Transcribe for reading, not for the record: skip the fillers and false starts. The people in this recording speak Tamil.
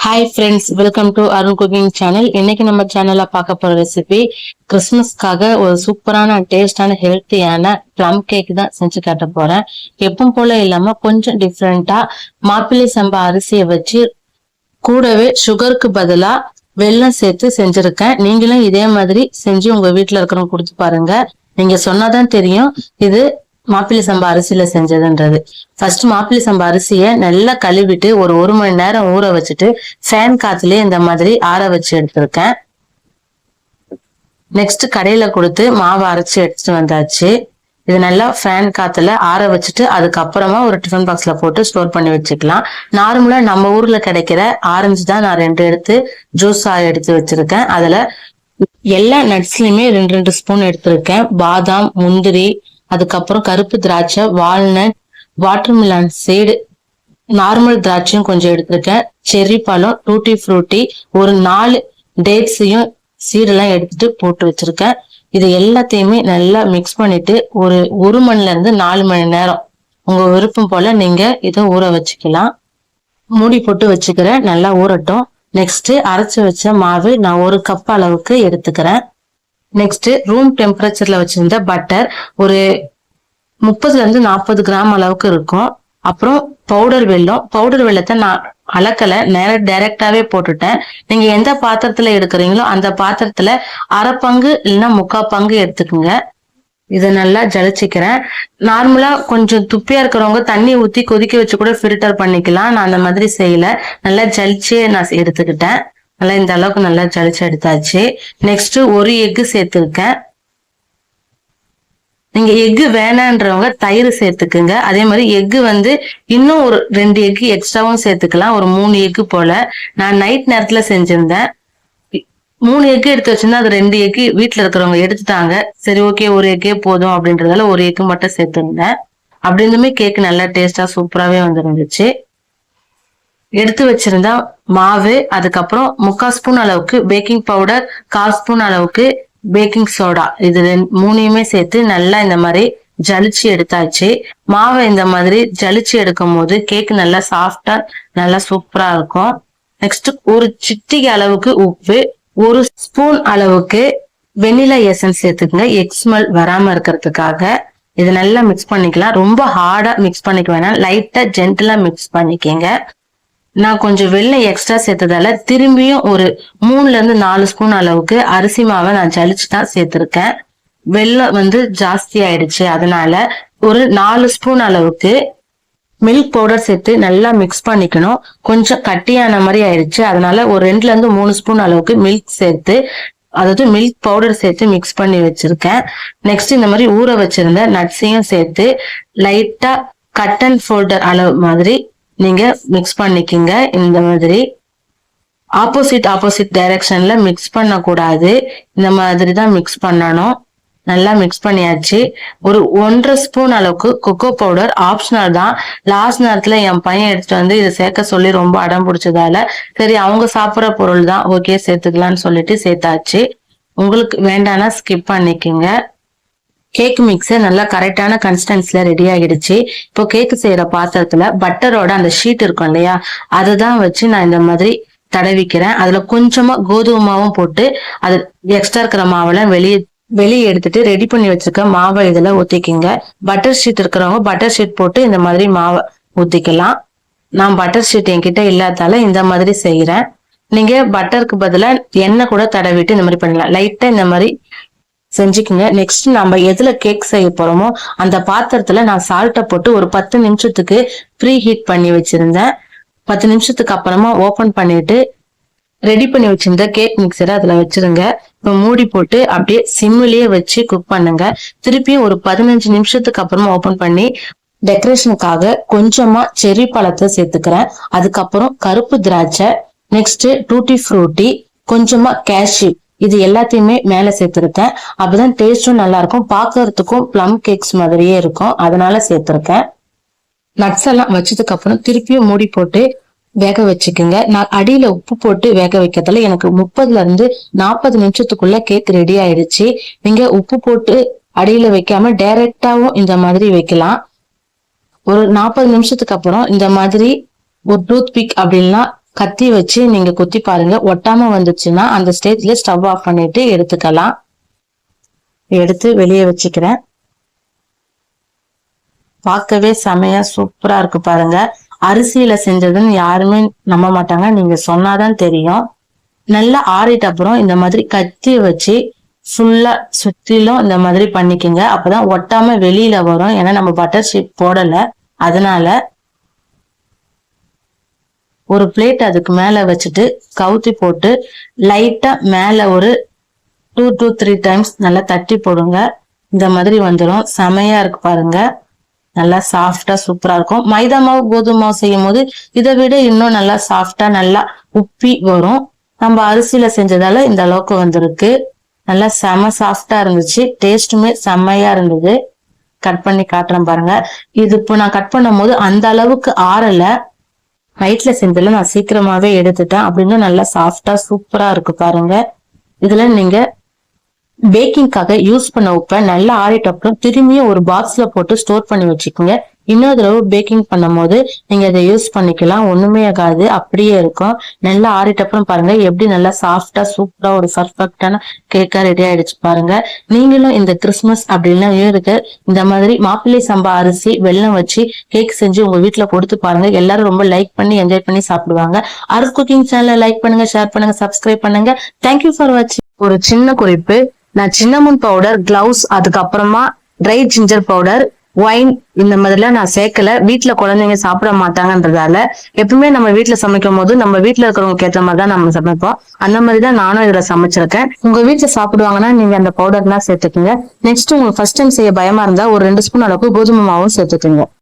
Hi friends, welcome to Arun cooking channel. இன்னைக்கு நம்ம சேனல்ல பார்க்க போற ரெசிபி கிறிஸ்துமஸ்க்காக ஒரு சூப்பரான டேஸ்டான ஹெல்த்தியான ப்ளம் கேக் தான் செஞ்சு காட்ட போறேன். எப்பவும் போல இல்லாம கொஞ்சம் டிஃப்ரெண்டா மாப்பிள்ளை சம்பா அரிசியை வச்சு கூடவே சுகருக்கு பதிலா வெல்லம் சேர்த்து செஞ்சிருக்கேன். நீங்களும் இதே மாதிரி செஞ்சு உங்க வீட்டுல இருக்கிறவங்க கொடுத்து பாருங்க. நீங்க சொன்னாதான் தெரியும் இது மாப்பிள்ளை சம்பா அரிசியில செஞ்சதுன்றது. ஃபர்ஸ்ட் மாப்பிள்ளை சம்பா அரிசியை நல்லா கழுவிட்டு ஒரு மணி நேரம் ஊற வச்சுட்டு ஃபேன் காத்துலயே இந்த மாதிரி ஆற வச்சு எடுத்திருக்கேன். நெக்ஸ்ட் கடையில கொடுத்து மாவு அரைச்சு எடுத்துட்டு வந்தாச்சு. இது நல்லா ஃபேன் காத்துல ஆற வச்சுட்டு அதுக்கப்புறமா ஒரு டிஃபன் பாக்ஸ்ல போட்டு ஸ்டோர் பண்ணி வச்சுக்கலாம். நார்மலா நம்ம ஊர்ல கிடைக்கிற ஆரஞ்சு தான் நான் 2 எடுத்து ஜூஸா எடுத்து வச்சிருக்கேன். அதுல எல்லா நட்ஸ்லயுமே 2 ஸ்பூன் எடுத்திருக்கேன். பாதாம், முந்திரி, அதுக்கப்புறம் கருப்பு திராட்சை, வால்நட், வாட்டர்மிலன் சீடு, நார்மல் திராட்சையும் கொஞ்சம் எடுத்திருக்கேன். செர்ரி பழம், டூட்டி ஃப்ரூட்டி, ஒரு 4 டேட்ஸையும் சீடெல்லாம் எடுத்துட்டு போட்டு வச்சிருக்கேன். இது எல்லாத்தையுமே நல்லா மிக்ஸ் பண்ணிட்டு ஒரு மணில இருந்து 4 மணி நேரம் உங்க விருப்பம் போல நீங்க இதை ஊற வச்சுக்கலாம். மூடி போட்டு வச்சுக்கிறேன், நல்லா ஊறட்டும். நெக்ஸ்ட் அரைச்சு வச்ச மாவு நான் 1 கப் அளவுக்கு எடுத்துக்கிறேன். நெக்ஸ்ட் ரூம் டெம்பரேச்சர்ல வச்சிருந்த பட்டர் ஒரு 30 இருந்து 40 கிராம் அளவுக்கு இருக்கும். அப்புறம் பவுடர் வெல்லத்தை நான் அளக்கல, டைரக்டாவே போட்டுட்டேன். நீங்க எந்த பாத்திரத்துல எடுக்கிறீங்களோ அந்த பாத்திரத்துல அரை பங்கு இல்லைன்னா 3/4 பங்கு எடுத்துக்கோங்க. இதை நல்லா ஜலிச்சுக்கிறேன். நார்மலா கொஞ்சம் துப்பியா இருக்கிறவங்க தண்ணி ஊத்தி கொதிக்க வச்சு கூட ஃபில்டர் பண்ணிக்கலாம். நான் அந்த மாதிரி செய்யல, நல்லா ஜலிச்சே நான் எடுத்துக்கிட்டேன். நல்லா இந்த அளவுக்கு நல்லா ஜலிச்சு எடுத்தாச்சு. நெக்ஸ்ட் ஒரு எக்கு சேர்த்திருக்கேன். நீங்க எக்கு வேணான்றவங்க தயிர் சேர்த்துக்குங்க. அதே மாதிரி எக்கு இன்னும் ஒரு 2 எக்கு எக்ஸ்ட்ராவும் சேர்த்துக்கலாம், ஒரு 3 எக்கு போல. நான் நைட் நேரத்துல செஞ்சிருந்தேன். 3 எக்கு எடுத்து வச்சிருந்தா அது 2 எக்கு வீட்டுல இருக்கிறவங்க எடுத்துட்டாங்க. சரி ஓகே, ஒரு எக்கே போதும் அப்படின்றதால ஒரு எக்கு மட்டும் சேர்த்துருந்தேன். அப்படி இருந்துமே கேக் நல்லா டேஸ்டா சூப்பராகவே வந்துருந்துச்சு. எடுத்து வச்சிருந்தா மாவு, அதுக்கப்புறம் 3/4 ஸ்பூன் அளவுக்கு பேக்கிங் பவுடர், 1/4 ஸ்பூன் அளவுக்கு பேக்கிங் சோடா, இது 3யுமே சேர்த்து நல்லா இந்த மாதிரி ஜலிச்சு எடுத்தாச்சு. மாவை இந்த மாதிரி ஜலிச்சு எடுக்கும் போது கேக் நல்லா சாஃப்டா நல்லா சூப்பரா இருக்கும். நெக்ஸ்ட் ஒரு சிட்டிகை அளவுக்கு உப்பு, 1 ஸ்பூன் அளவுக்கு வெனிலா எசன்ஸ் சேர்த்துக்குங்க, எக் ஸ்மெல் வராம இருக்கிறதுக்காக. இது நல்லா மிக்ஸ் பண்ணிக்கலாம். ரொம்ப ஹார்டா மிக்ஸ் பண்ணிக்க வேணாம், லைட்டா ஜென்டலா மிக்ஸ் பண்ணிக்கங்க. நான் கொஞ்சம் வெல்லம் எக்ஸ்ட்ரா சேர்த்ததால திரும்பியும் ஒரு 3ல இருந்து 4 ஸ்பூன் அளவுக்கு அரிசி மாவை நான் ஜலிச்சு தான் சேர்த்திருக்கேன். வெல்லம் ஜாஸ்தி ஆயிடுச்சு, அதனால ஒரு 4 ஸ்பூன் அளவுக்கு மில்க் பவுடர் சேர்த்து நல்லா மிக்ஸ் பண்ணிக்கணும். கொஞ்சம் கட்டியான மாதிரி ஆயிடுச்சு, அதனால ஒரு 2ல இருந்து 3 ஸ்பூன் அளவுக்கு மில்க் சேர்த்து, அதாவது மில்க் பவுடர் சேர்த்து மிக்ஸ் பண்ணி வச்சிருக்கேன். நெக்ஸ்ட் இந்த மாதிரி ஊற வச்சிருந்த நட்ஸையும் சேர்த்து லைட்டா கட் அண்ட் ஃபோல்டர் அளவு மாதிரி நீங்க மிக்ஸ் பண்ணிக்கிங்க. இந்த மாதிரி ஆப்போசிட் டைரக்ஷன்ல மிக்ஸ் பண்ண கூடாது, இந்த மாதிரி தான் மிக்ஸ் பண்ணணும். நல்லா மிக்ஸ் பண்ணியாச்சு. ஒரு 1.5 ஸ்பூன் அளவுக்கு கொக்கோ பவுடர் ஆப்ஷனல் தான். லாஸ்ட் நேரத்துல என் பையன் எடுத்துட்டு இதை சேர்க்க சொல்லி ரொம்ப அடம் பிடிச்சதால சரி அவங்க சாப்பிட்ற பொருள் தான், ஓகே சேர்த்துக்கலாம்னு சொல்லிட்டு சேர்த்தாச்சு. உங்களுக்கு வேண்டாம்னா ஸ்கிப் பண்ணிக்கோங்க. கேக் மிக்ஸ் நல்லா கரெக்டான கன்சிஸ்டன்சில ரெடி ஆகிடுச்சு. இப்போ கேக் செய்யற பாத்திரத்துல பட்டரோட அந்த ஷீட் இருக்கும் இல்லையா, அதுதான் வச்சு நான் இந்த மாதிரி தடவிக்கிறேன். அதுல கொஞ்சமா கோதுமை மாவும் போட்டு அது எக்ஸ்ட்ரா இருக்கிற மாவெல்லாம் வெளியே எடுத்துட்டு ரெடி பண்ணி வச்சிருக்க மாவை இதுல ஊத்திக்கிங்க. பட்டர் ஷீட் இருக்கிறவங்க பட்டர் ஷீட் போட்டு இந்த மாதிரி மாவை ஊத்திக்கலாம். நான் பட்டர் ஷீட் என்கிட்ட இல்லாதால இந்த மாதிரி செய்யறேன். நீங்க பட்டருக்கு பதிலா எண்ணெய் கூட தடவிட்டு இந்த மாதிரி பண்ணலாம். லைட்டா இந்த மாதிரி செஞ்சுக்குங்க. நெக்ஸ்ட் நம்ம எதுல கேக் செய்ய போறோமோ அந்த பாத்திரத்துல நான் சால்ட்டை போட்டு ஒரு 10 நிமிஷத்துக்கு ப்ரீ ஹீட் பண்ணி வச்சிருந்தேன். 10 நிமிஷத்துக்கு அப்புறமா ஓபன் பண்ணிட்டு ரெடி பண்ணி வச்சிருந்த கேக் மிக்சரை அதுல வச்சிருங்க. இப்ப மூடி போட்டு அப்படியே சிம்மிலேயே வச்சு குக் பண்ணுங்க. திருப்பியும் ஒரு 15 நிமிஷத்துக்கு அப்புறமா ஓபன் பண்ணி டெக்கரேஷனுக்காக கொஞ்சமா செர்ரி பழத்தை சேர்த்துக்கிறேன். அதுக்கப்புறம் கருப்பு திராட்சை, நெக்ஸ்ட் டூட்டி ஃப்ரூட்டி, கொஞ்சமா கேஷ்யூ, இது எல்லாத்தையுமே மேல சேர்த்திருக்கேன். அப்பதான் டேஸ்டும் நல்லா இருக்கும், பாக்குறதுக்கும் பிளம் கேக்ஸ் மாதிரியே இருக்கும், அதனால சேர்த்திருக்கேன். நட்ஸ் எல்லாம் வச்சதுக்கு அப்புறம் திருப்பியும் மூடி போட்டு வேக வச்சுக்கோங்க. நான் அடியில உப்பு போட்டு வேக வைக்கிறதுல எனக்கு 30ல இருந்து 40 நிமிஷத்துக்குள்ள கேக் ரெடி ஆயிடுச்சு. நீங்க உப்பு போட்டு அடியில வைக்காம டைரக்டாவும் இந்த மாதிரி வைக்கலாம். ஒரு 40 நிமிஷத்துக்கு அப்புறம் இந்த மாதிரி ஒரு டூத் பிக் அப்படின்னா கத்தி வச்சு நீங்க குத்தி பாருங்க. ஒட்டாம வந்துச்சுன்னா அந்த ஸ்டேஜ்ல ஸ்டவ் ஆஃப் பண்ணிட்டு எடுத்துக்கலாம். எடுத்து வெளியே வச்சுக்கிறேன். பார்க்கவே செமையா சூப்பரா இருக்கு பாருங்க. அரிசியில செஞ்சதுன்னு யாருமே நம்ப மாட்டாங்க, நீங்க சொன்னாதான் தெரியும். நல்லா ஆறிட்ட அப்புறம் இந்த மாதிரி கத்தி வச்சு ஃபுல்லா சுத்திலும் இந்த மாதிரி பண்ணிக்கோங்க. அப்பதான் ஒட்டாம வெளியில வரும். ஏன்னா நம்ம பட்டர் ஷீட் போடல, அதனால ஒரு பிளேட் அதுக்கு மேல வச்சுட்டு கவுத்தி போட்டு லைட்டா மேல ஒரு 2 to 3 டைம்ஸ் நல்லா தட்டி போடுங்க. இந்த மாதிரி வந்துடும். செமையா இருக்கு பாருங்க. நல்லா சாஃப்டா சூப்பரா இருக்கும். மைதா மாவு கோதுமை மாவு செய்யும் போது இதை விட இன்னும் நல்லா சாஃப்டா நல்லா உப்பி வரும். நம்ம அரிசியில செஞ்சதால இந்த அளவுக்கு வந்திருக்கு. நல்லா செம சாஃப்டா இருந்துச்சு. டேஸ்ட்டுமே செம்மையா இருந்தது. கட் பண்ணி காட்டுறேன் பாருங்க. இது இப்போ நான் கட் பண்ணும் போது அந்த அளவுக்கு ஆறல. நைட்ல செஞ்சதுல நான் சீக்கிரமாவே எடுத்துட்டேன். அப்படின்னு நல்லா சாஃப்டா சூப்பரா இருக்கு பாருங்க. இதுல நீங்க பேக்கிங்காக யூஸ் பண்ண உப்பை நல்லா ஆறிட்ட அப்புறம் திரும்பியும் ஒரு பாக்ஸ்ல போட்டு ஸ்டோர் பண்ணி வச்சுக்கோங்க. இன்னொரு தடவை பேக்கிங் பண்ணும் போது நீங்க அதை யூஸ் பண்ணிக்கலாம். ஒண்ணுமே ஆகாது, அப்படியே இருக்கும். நல்லா ஆறிட்ட அப்புறம் பாருங்க எப்படி நல்லா சாஃப்டா சூப்பரா ஒரு பர்ஃபெக்டான கேக்கா ரெடி ஆயிடுச்சு பாருங்க. நீங்களும் இந்த கிறிஸ்துமஸ் அப்படின்னா இருக்கு இந்த மாதிரி மாப்பிள்ளை சம்பா அரிசி வெல்லம் வச்சு கேக் செஞ்சு உங்க வீட்டுல கொடுத்து பாருங்க. எல்லாரும் ரொம்ப லைக் பண்ணி என்ஜாய் பண்ணி சாப்பிடுவாங்க. அரஸ் குக்கிங் சேனலை லைக் பண்ணுங்க, ஷேர் பண்ணுங்க, சப்ஸ்கிரைப் பண்ணுங்க. தேங்க்யூ ஃபார் வாட்சிங். ஒரு சின்ன குறிப்பு, நான் சின்னமுன் பவுடர், கிளவுஸ், அதுக்கப்புறமா ட்ரை ஜிஞ்சர் பவுடர், ஒயின் இந்த மாதிரிலாம் நான் சேர்க்கல. வீட்டுல குழந்தைங்க சாப்பிட மாட்டாங்கன்றதால எப்பவுமே நம்ம வீட்டுல சமைக்கும் போது நம்ம வீட்டுல இருக்கிறவங்களுக்கு ஏற்ற மாதிரி தான் நம்ம சமைப்போம். அந்த மாதிரிதான் நானும் இதுல சமைச்சிருக்கேன். உங்க வீட்டுல சாப்பிடுவாங்கன்னா நீங்க அந்த பவுடர்லாம் சேர்த்துக்குங்க. நெக்ஸ்ட் உங்களுக்கு ஃபர்ஸ்ட் டைம் செய்ய பயமா இருந்தா ஒரு 2 ஸ்பூன் அளவுக்கு கோதுமை மாவும் சேர்த்துக்குங்க.